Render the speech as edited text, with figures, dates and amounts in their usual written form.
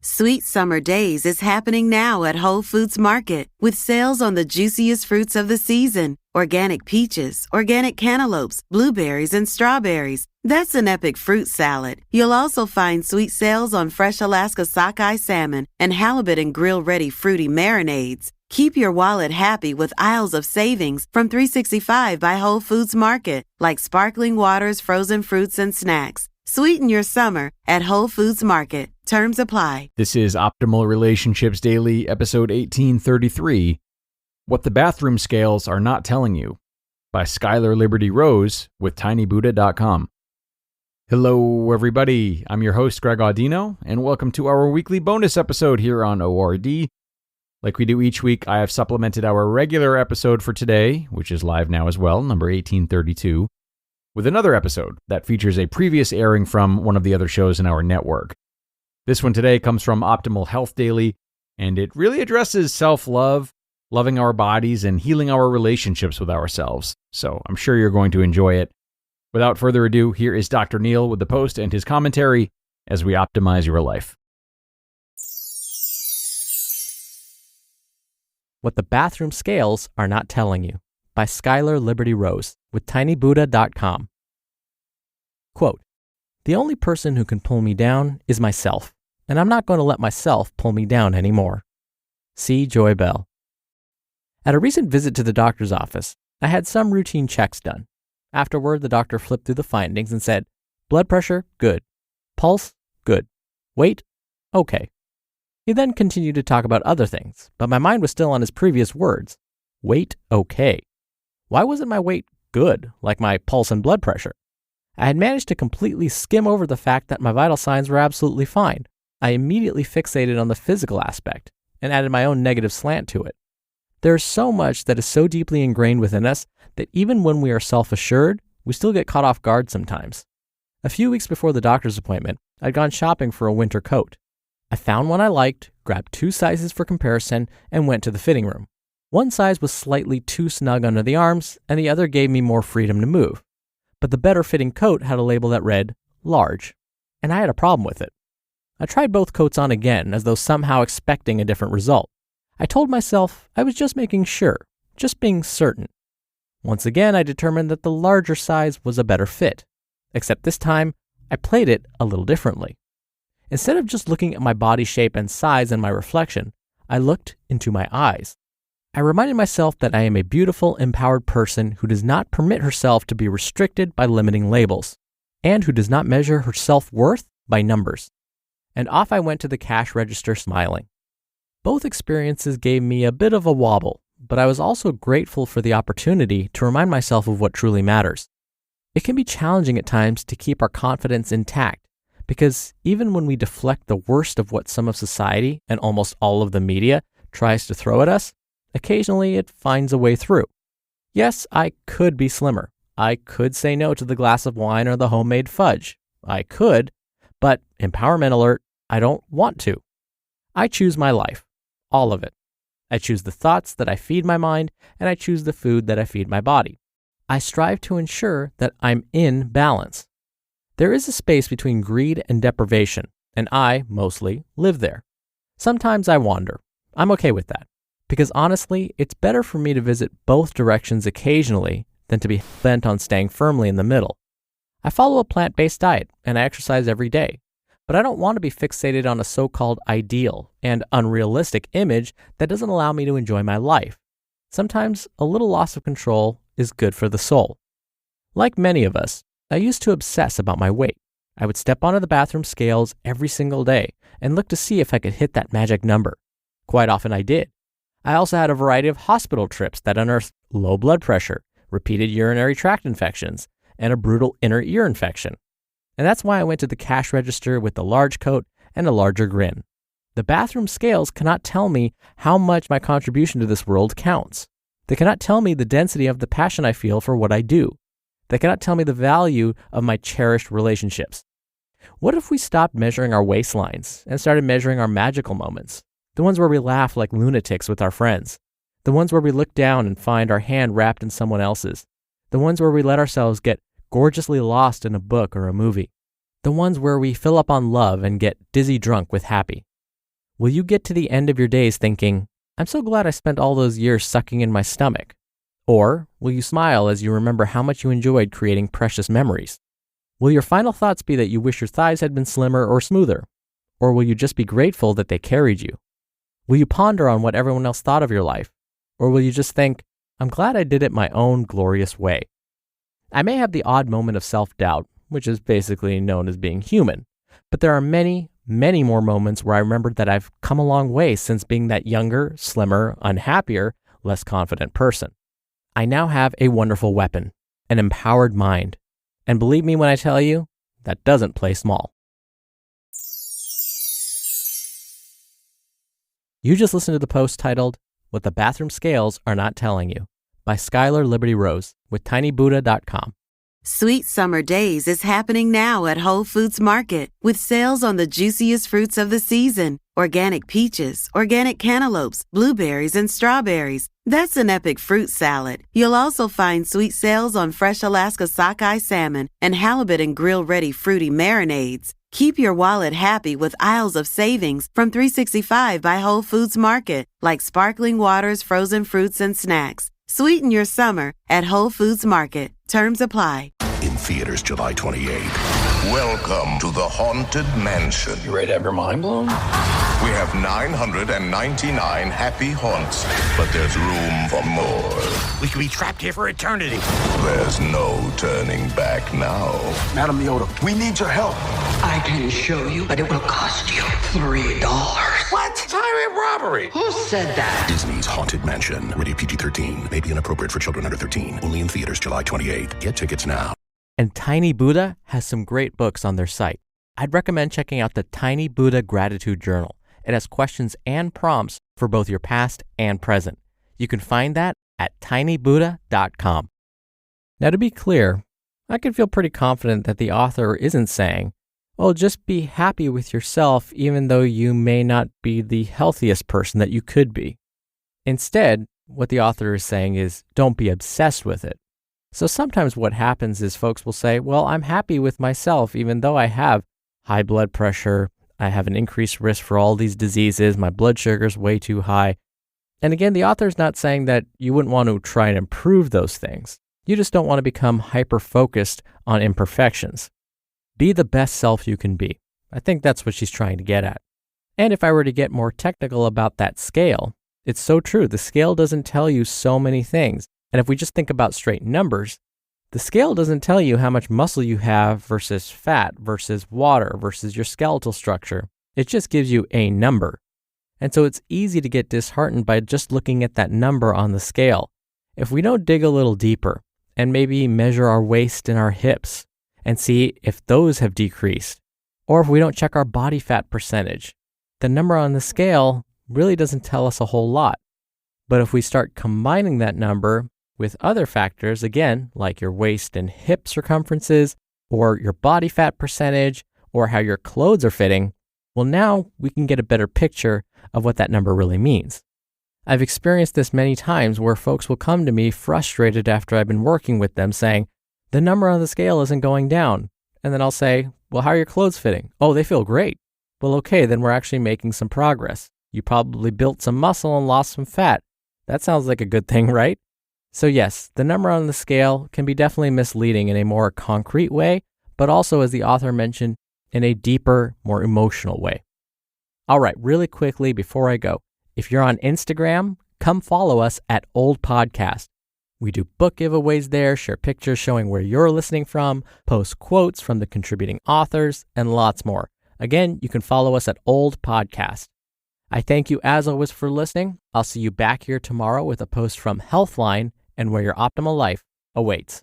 Sweet Summer Days is happening now at Whole Foods Market with sales on the juiciest fruits of the season. Organic peaches, organic cantaloupes, blueberries, and strawberries. That's an epic fruit salad. You'll also find sweet sales on fresh Alaska sockeye salmon and halibut and grill-ready fruity marinades. Keep your wallet happy with aisles of savings from $3.65 by Whole Foods Market, like sparkling waters, frozen fruits, and snacks. Sweeten your summer at Whole Foods Market. Terms apply. This is Optimal Relationships Daily, episode 1833, What the Bathroom Scales Are Not Telling You, by Skylar Liberty Rose with tinybuddha.com. Hello, everybody. I'm your host, Greg Audino, and welcome to our weekly bonus episode here on ORD. Like we do each week, I have supplemented our regular episode for today, which is live now as well, number 1832, with another episode that features a previous airing from one of the other shows in our network. This one today comes from Optimal Health Daily, and it really addresses self-love, loving our bodies, and healing our relationships with ourselves. So I'm sure you're going to enjoy it. Without further ado, here is Dr. Neil with the post and his commentary as we optimize your life. What the Bathroom Scales Are Not Telling You, by Skylar Liberty Rose with tinybuddha.com. Quote, "The only person who can pull me down is myself, and I'm not going to let myself pull me down anymore." C. Joy Bell. At a recent visit to the doctor's office, I had some routine checks done. Afterward, the doctor flipped through the findings and said, blood pressure, good. Pulse, good. Weight, okay. He then continued to talk about other things, but my mind was still on his previous words. Weight, okay. Why wasn't my weight good, like my pulse and blood pressure? I had managed to completely skim over the fact that my vital signs were absolutely fine. I immediately fixated on the physical aspect and added my own negative slant to it. There is so much that is so deeply ingrained within us that even when we are self-assured, we still get caught off guard sometimes. A few weeks before the doctor's appointment, I'd gone shopping for a winter coat. I found one I liked, grabbed 2 sizes for comparison, and went to the fitting room. One size was slightly too snug under the arms, and the other gave me more freedom to move. But the better fitting coat had a label that read, large, and I had a problem with it. I tried both coats on again, as though somehow expecting a different result. I told myself I was just making sure, just being certain. Once again, I determined that the larger size was a better fit, except this time, I played it a little differently. Instead of just looking at my body shape and size and my reflection, I looked into my eyes. I reminded myself that I am a beautiful, empowered person who does not permit herself to be restricted by limiting labels, and who does not measure her self-worth by numbers. And off I went to the cash register smiling. Both experiences gave me a bit of a wobble, but I was also grateful for the opportunity to remind myself of what truly matters. It can be challenging at times to keep our confidence intact, because even when we deflect the worst of what some of society and almost all of the media tries to throw at us, occasionally it finds a way through. Yes, I could be slimmer. I could say no to the glass of wine or the homemade fudge. I could, but empowerment alert, I don't want to. I choose my life, all of it. I choose the thoughts that I feed my mind, and I choose the food that I feed my body. I strive to ensure that I'm in balance. There is a space between greed and deprivation, and I, mostly, live there. Sometimes I wander. I'm okay with that, because honestly, it's better for me to visit both directions occasionally than to be bent on staying firmly in the middle. I follow a plant-based diet, and I exercise every day, but I don't want to be fixated on a so-called ideal and unrealistic image that doesn't allow me to enjoy my life. Sometimes a little loss of control is good for the soul. Like many of us, I used to obsess about my weight. I would step onto the bathroom scales every single day and look to see if I could hit that magic number. Quite often I did. I also had a variety of hospital trips that unearthed low blood pressure, repeated urinary tract infections, and a brutal inner ear infection. And that's why I went to the cash register with the large coat and a larger grin. The bathroom scales cannot tell me how much my contribution to this world counts. They cannot tell me the density of the passion I feel for what I do. They cannot tell me the value of my cherished relationships. What if we stopped measuring our waistlines and started measuring our magical moments? The ones where we laugh like lunatics with our friends. The ones where we look down and find our hand wrapped in someone else's. The ones where we let ourselves get gorgeously lost in a book or a movie. The ones where we fill up on love and get dizzy drunk with happy. Will you get to the end of your days thinking, I'm so glad I spent all those years sucking in my stomach? Or will you smile as you remember how much you enjoyed creating precious memories? Will your final thoughts be that you wish your thighs had been slimmer or smoother? Or will you just be grateful that they carried you? Will you ponder on what everyone else thought of your life? Or will you just think, I'm glad I did it my own glorious way? I may have the odd moment of self-doubt, which is basically known as being human, but there are many, many more moments where I remembered that I've come a long way since being that younger, slimmer, unhappier, less confident person. I now have a wonderful weapon, an empowered mind. And believe me when I tell you, that doesn't play small. You just listened to the post titled, What the Bathroom Scales Are Not Telling You, by Skylar Liberty Rose with tinybuddha.com. Sweet Summer Days is happening now at Whole Foods Market with sales on the juiciest fruits of the season. Organic peaches, organic cantaloupes, blueberries, and strawberries. That's an epic fruit salad. You'll also find sweet sales on fresh Alaska sockeye salmon and halibut and grill-ready fruity marinades. Keep your wallet happy with aisles of savings from $3.65 by Whole Foods Market, like sparkling waters, frozen fruits, and snacks. Sweeten your summer at Whole Foods Market. Terms apply. In theaters July 28th. Welcome to the Haunted Mansion. You ready to have your mind blown? We have 999 happy haunts, but there's room for more. We could be trapped here for eternity. There's no turning back now. Madam Yoda, we need your help. I can show you, but it will cost you $3. What? It's highway robbery. Who said that? Disney's Haunted Mansion. Rated PG-13. May be inappropriate for children under 13. Only in theaters July 28th. Get tickets now. And Tiny Buddha has some great books on their site. I'd recommend checking out the Tiny Buddha Gratitude Journal. It has questions and prompts for both your past and present. You can find that at tinybuddha.com. Now, to be clear, I can feel pretty confident that the author isn't saying, well, just be happy with yourself even though you may not be the healthiest person that you could be. Instead, what the author is saying is, don't be obsessed with it. So sometimes what happens is folks will say, well, I'm happy with myself even though I have high blood pressure, I have an increased risk for all these diseases, my blood sugar's way too high. And again, the author's not saying that you wouldn't want to try and improve those things. You just don't want to become hyper-focused on imperfections. Be the best self you can be. I think that's what she's trying to get at. And if I were to get more technical about that scale, it's so true. The scale doesn't tell you so many things. And if we just think about straight numbers, the scale doesn't tell you how much muscle you have versus fat versus water versus your skeletal structure. It just gives you a number. And so it's easy to get disheartened by just looking at that number on the scale. If we don't dig a little deeper and maybe measure our waist and our hips and see if those have decreased, or if we don't check our body fat percentage, the number on the scale really doesn't tell us a whole lot. But if we start combining that number with other factors, again, like your waist and hip circumferences, or your body fat percentage, or how your clothes are fitting, well, now we can get a better picture of what that number really means. I've experienced this many times where folks will come to me frustrated after I've been working with them saying, the number on the scale isn't going down. And then I'll say, well, how are your clothes fitting? Oh, they feel great. Well, okay, then we're actually making some progress. You probably built some muscle and lost some fat. That sounds like a good thing, right? So yes, the number on the scale can be definitely misleading in a more concrete way, but also, as the author mentioned, in a deeper, more emotional way. All right, really quickly before I go, if you're on Instagram, come follow us at Old Podcast. We do book giveaways there, share pictures showing where you're listening from, post quotes from the contributing authors, and lots more. Again, you can follow us at Old Podcast. I thank you as always for listening. I'll see you back here tomorrow with a post from Healthline and where your optimal life awaits.